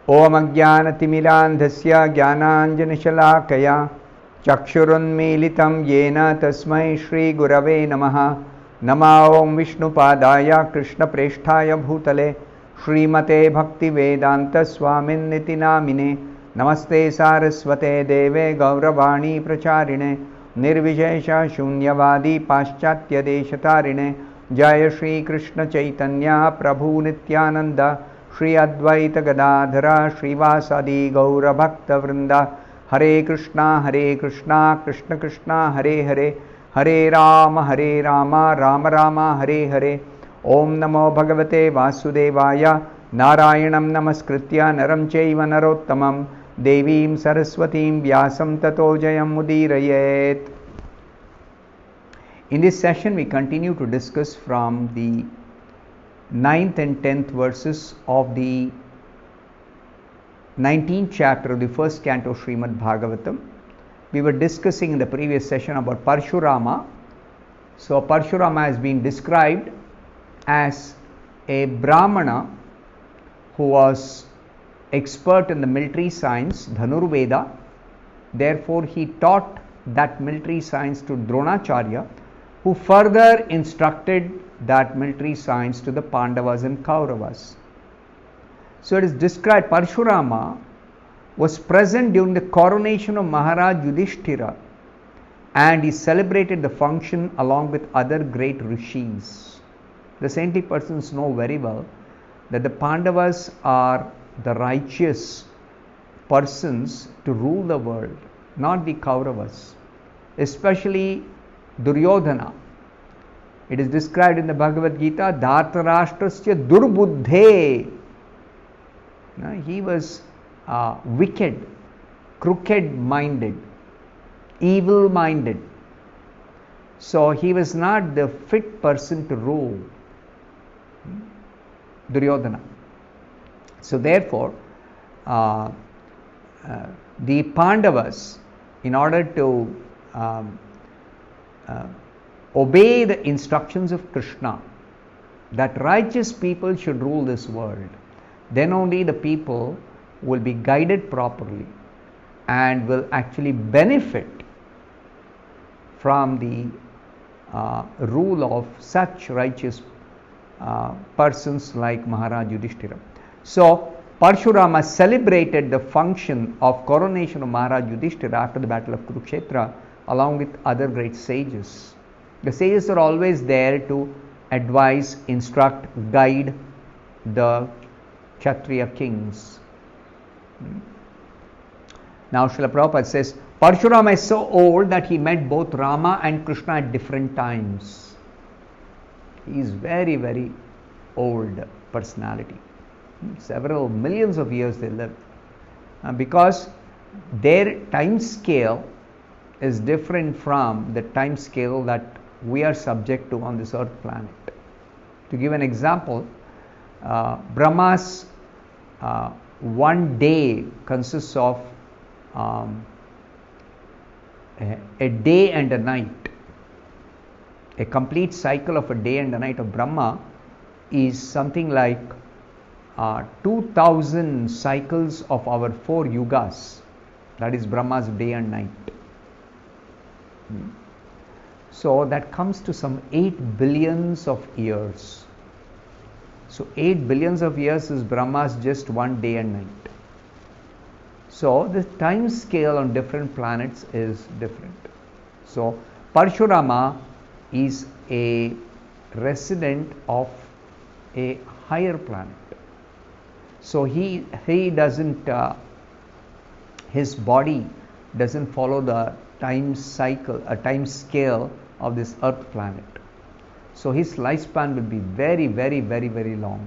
Om Ajnanatimirandhasya Jnananjanashalakaya Chakshurunmilitam Yena Tasmai Shri Gurave Namaha. Nama Om Vishnupadaya Krishna Presthaya Bhutale Srimate Bhaktivedanta Swamin Niti Namine Namaste Saraswate Deve Gauravani Pracharine Nirvishesha Shunyavadi Paschatya Deshatarine Jaya Shri Krishna Chaitanya Prabhu Nityananda Shri Advaita Gadadhara Srivasadi Gaura Bhakta Vrinda Hare Krishna Krishna Krishna Hare Hare Hare Rama Rama Rama Hare Hare Om Namo Bhagavate Vasudevaya Narayanam Namaskritya Naram Chaiva Narottamam Devim Saraswatim Vyasam Tato Jayam Mudirayet. In this session we continue to discuss from the 9th and 10th verses of the 19th chapter of the first canto Srimad Bhagavatam. We were discussing in the previous session about Parshurama. So Parshurama has been described as a Brahmana who was expert in the military science, Dhanurveda. Therefore he taught that military science to Dronacharya, who further instructed that military science to the Pandavas and Kauravas. So it is described, Parshurama was present during the coronation of Maharaj Yudhishthira, and he celebrated the function along with other great rishis. The saintly persons know very well that the Pandavas are the righteous persons to rule the world, not the Kauravas, especially Duryodhana. It is described in the Bhagavad Gita, Dhartarashtrasya Durbuddhe. He was wicked, crooked-minded, evil-minded. So he was not the fit person to rule, Duryodhana. So therefore, the Pandavas, in order to obey the instructions of Krishna, that righteous people should rule this world, then only the people will be guided properly and will actually benefit from the rule of such righteous persons like Maharaj Yudhishthira. So Parshurama celebrated the function of coronation of Maharaj Yudhishthira after the battle of Kurukshetra along with other great sages. The sages are always there to advise, instruct, guide the Kshatriya kings. Now Srila Prabhupada says, Parshurama is so old that he met both Rama and Krishna at different times. He is very, very old personality. Several millions of years they lived. Because their time scale is different from the time scale that we are subject to on this earth planet. To give an example, Brahma's one day consists of a day and a night. A complete cycle of a day and a night of Brahma is something like 2000 cycles of our 4 yugas. That is Brahma's day and night. So that comes to some 8 billions of years. So 8 billions of years is Brahma's just one day and night. So the time scale on different planets is different. So Parshurama is a resident of a higher planet. So he doesn't, his body doesn't follow the time cycle, a time scale of this earth planet. So his lifespan will be very, very, very, very long.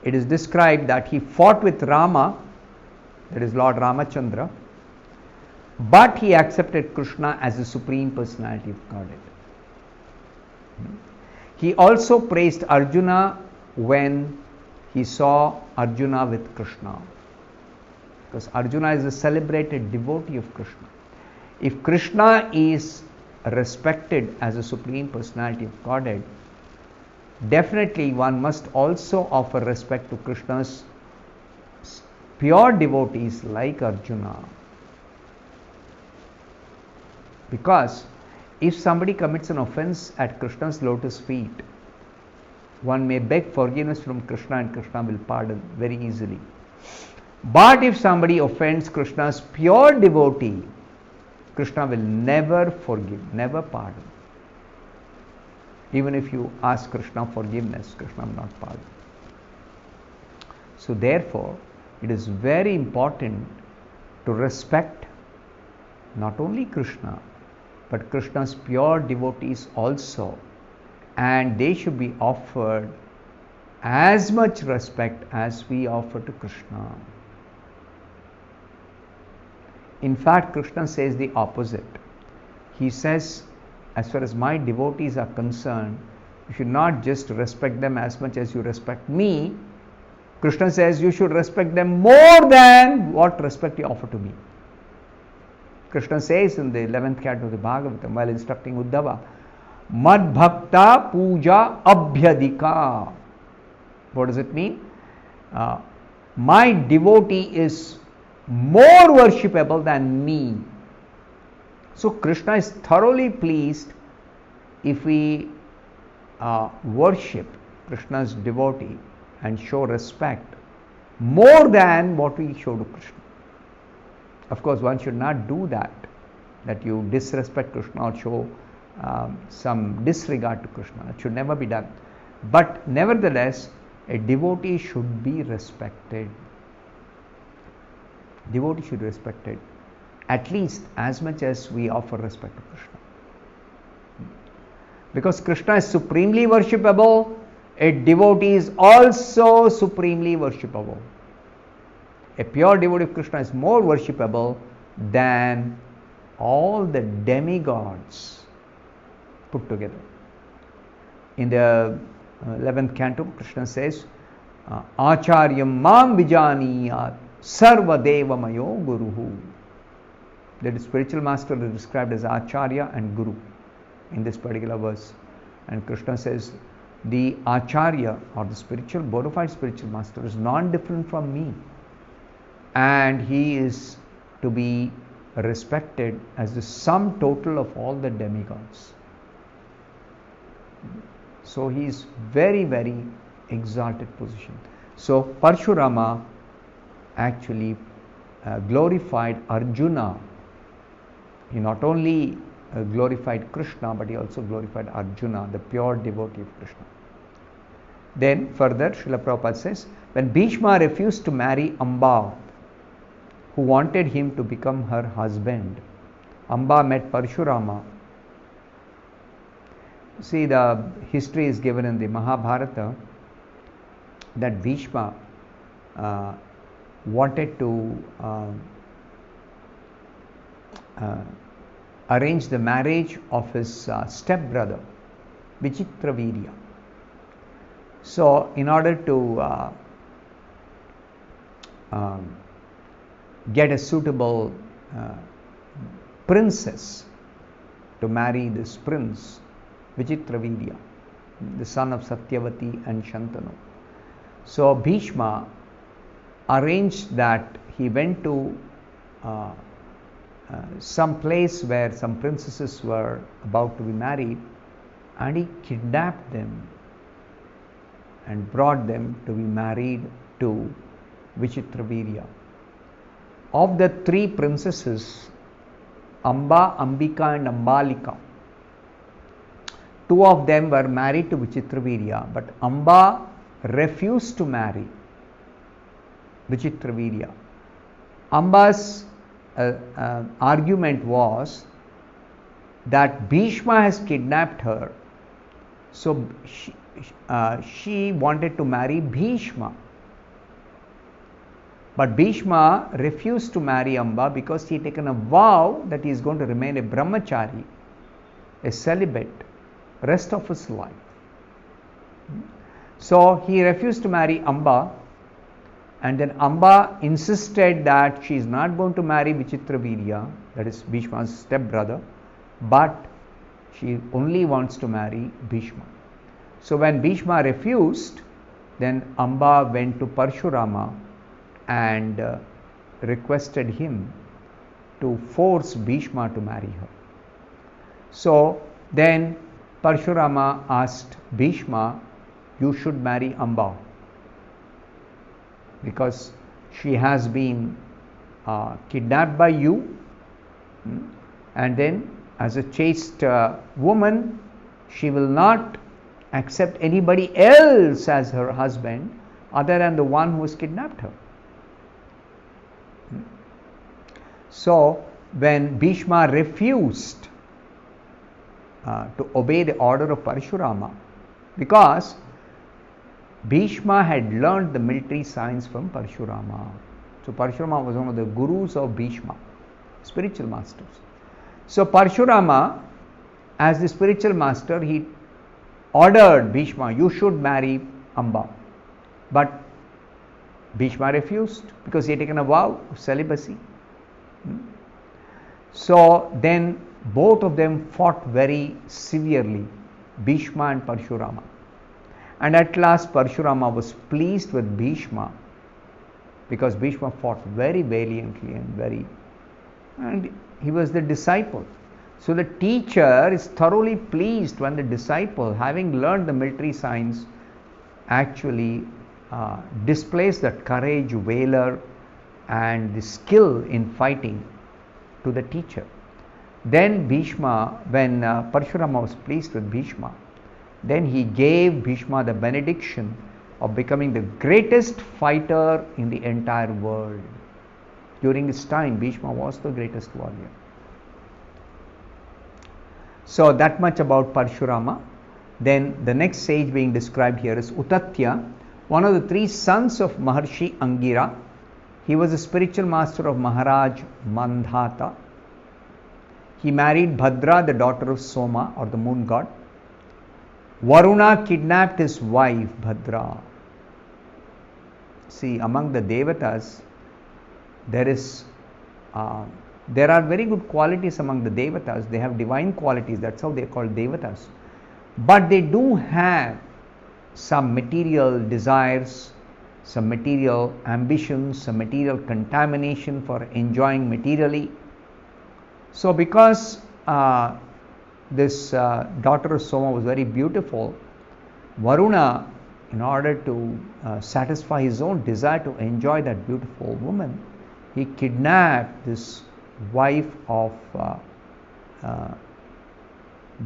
It is described that he fought with Rama, that is Lord Ramachandra, but he accepted Krishna as the Supreme Personality of Godhead. He also praised Arjuna when he saw Arjuna with Krishna, because Arjuna is a celebrated devotee of Krishna. If Krishna is respected as a Supreme Personality of Godhead, definitely one must also offer respect to Krishna's pure devotees like Arjuna. Because if somebody commits an offense at Krishna's lotus feet, one may beg forgiveness from Krishna and Krishna will pardon very easily. But if somebody offends Krishna's pure devotee, Krishna will never forgive, never pardon. Even if you ask Krishna forgiveness, Krishna will not pardon. So therefore, it is very important to respect not only Krishna, but Krishna's pure devotees also. And they should be offered as much respect as we offer to Krishna. In fact, Krishna says the opposite. He says, as far as my devotees are concerned, you should not just respect them as much as you respect me. Krishna says you should respect them more than what respect you offer to me. Krishna says in the 11th canto of the Bhagavatam, while instructing Uddhava, Mad Bhakta Puja Abhyadika. What does it mean? My devotee is more worshipable than me. So Krishna is thoroughly pleased if we worship Krishna's devotee and show respect more than what we show to Krishna. Of course, one should not do that you disrespect Krishna or show some disregard to Krishna. That should never be done. But nevertheless, a devotee should be respected. Devotee should be respected at least as much as we offer respect to Krishna. Because Krishna is supremely worshipable, a devotee is also supremely worshipable. A pure devotee of Krishna is more worshipable than all the demigods put together. In the 11th canto, Krishna says, Acharyam mam vijaniyat sarva deva mayo guruhu. That is, spiritual master is described as Acharya and Guru in this particular verse. And Krishna says, the Acharya or the spiritual, bona fide spiritual master is non-different from me. And he is to be respected as the sum total of all the demigods. So he is very, very exalted position. So Parshurama actually glorified Arjuna. He not only glorified Krishna, but he also glorified Arjuna, the pure devotee of Krishna. Then further, Srila Prabhupada says, when Bhishma refused to marry Amba, who wanted him to become her husband, Amba met Parshurama. See, the history is given in the Mahabharata that Bhishma wanted to arrange the marriage of his stepbrother, Vichitravirya. So, in order to get a suitable princess to marry this prince, Vichitravirya, the son of Satyavati and Shantanu. So Bhishma arranged that he went to some place where some princesses were about to be married, and he kidnapped them and brought them to be married to Vichitravirya. Of the three princesses, Amba, Ambika and Ambalika, two of them were married to Vichitravirya, but Amba refused to marry Vichitravirya. Amba's argument was that Bhishma has kidnapped her, so she wanted to marry Bhishma. But Bhishma refused to marry Amba because he had taken a vow that he is going to remain a brahmachari, a celibate, rest of his life. So he refused to marry Amba, and then Amba insisted that she is not going to marry Vichitravirya, that is Bhishma's stepbrother, but she only wants to marry Bhishma. So when Bhishma refused, then Amba went to Parshurama and requested him to force Bhishma to marry her. So then Parshurama asked Bhishma, you should marry Amba because she has been kidnapped by you, and then as a chaste woman, she will not accept anybody else as her husband other than the one who has kidnapped her. So when Bhishma refused to obey the order of Parshurama, because Bhishma had learned the military science from Parshurama. So Parshurama was one of the gurus of Bhishma, spiritual masters. So Parshurama, as the spiritual master, he ordered Bhishma, you should marry Amba. But Bhishma refused because he had taken a vow of celibacy. So then both of them fought very severely, Bhishma and Parshurama. And at last Parshurama was pleased with Bhishma because Bhishma fought very valiantly and he was the disciple. So the teacher is thoroughly pleased when the disciple, having learned the military science, actually displays that courage, valor and the skill in fighting to the teacher. Then Bhishma, when Parshurama was pleased with Bhishma, then he gave Bhishma the benediction of becoming the greatest fighter in the entire world. During his time, Bhishma was the greatest warrior. So that much about Parshurama. Then the next sage being described here is Utatia, one of the three sons of Maharshi Angira. He was a spiritual master of Maharaj Mandhata. He married Bhadra, the daughter of Soma, or the moon god. Varuna kidnapped his wife Bhadra. See, among the devatas, there are very good qualities among the devatas. They have divine qualities, that's how they are called devatas. But they do have some material desires, some material ambitions, some material contamination for enjoying materially. So because this daughter of Soma was very beautiful, Varuna, in order to satisfy his own desire to enjoy that beautiful woman, he kidnapped this wife of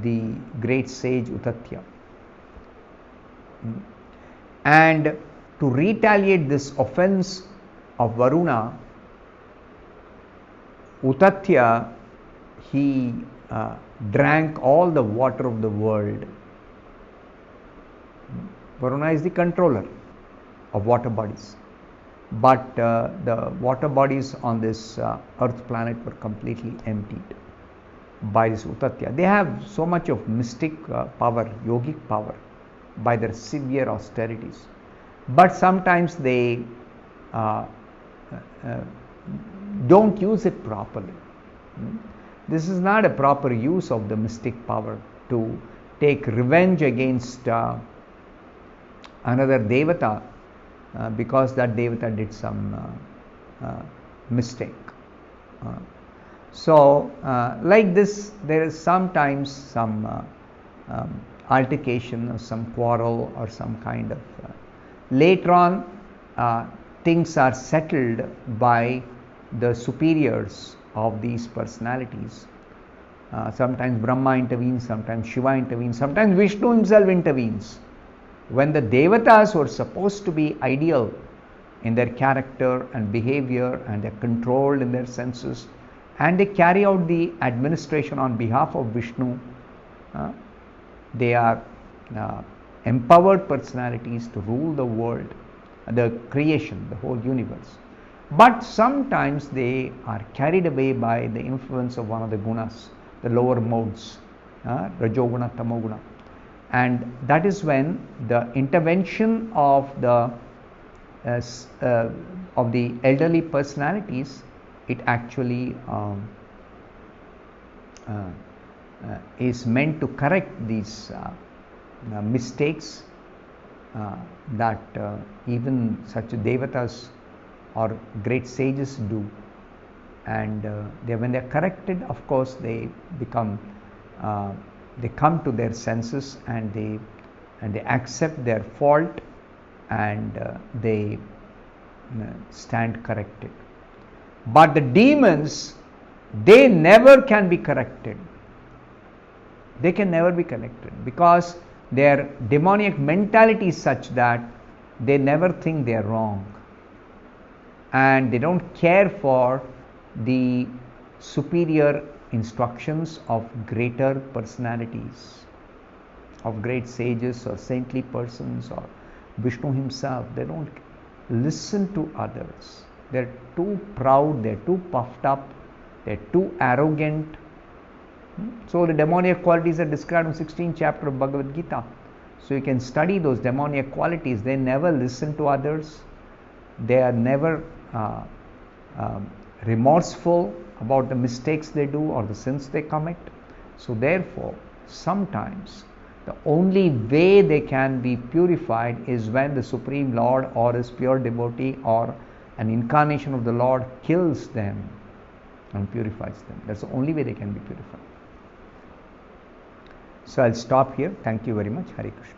the great sage Utatia. And to retaliate this offense of Varuna, Utatia, he drank all the water of the world. Varuna is the controller of water bodies, but the water bodies on this earth planet were completely emptied by this Utatia. They have so much of mystic power, yogic power, by their severe austerities, but sometimes they don't use it properly. This is not a proper use of the mystic power to take revenge against another devata because that devata did some mistake. So like this, there is sometimes some altercation or some quarrel or some kind of later on things are settled by the superiors of these personalities. Sometimes Brahma intervenes, sometimes Shiva intervenes, sometimes Vishnu himself intervenes. When the devatas who are supposed to be ideal in their character and behavior, and they are controlled in their senses, and they carry out the administration on behalf of Vishnu, they are empowered personalities to rule the world, the creation, the whole universe. But sometimes they are carried away by the influence of one of the gunas, the lower modes, Rajoguna, Tamoguna. And that is when the intervention of the elderly personalities, it actually is meant to correct these mistakes that even such devatas or great sages do. And when they are corrected, of course, they become, they come to their senses, and they accept their fault, and they stand corrected. But the demons, they never can be corrected. They can never be corrected because their demoniac mentality is such that they never think they are wrong, and they don't care for the superior instructions of greater personalities, of great sages or saintly persons or Vishnu himself. They don't listen to others. They're too proud, they're too puffed up, they're too arrogant. So the demoniac qualities are described in 16th chapter of Bhagavad Gita. So you can study those demoniac qualities. They never listen to others. They are never remorseful about the mistakes they do or the sins they commit. So therefore, sometimes the only way they can be purified is when the Supreme Lord or his pure devotee or an incarnation of the Lord kills them and purifies them. That's the only way they can be purified. So I'll stop here. Thank you very much. Hare Krishna.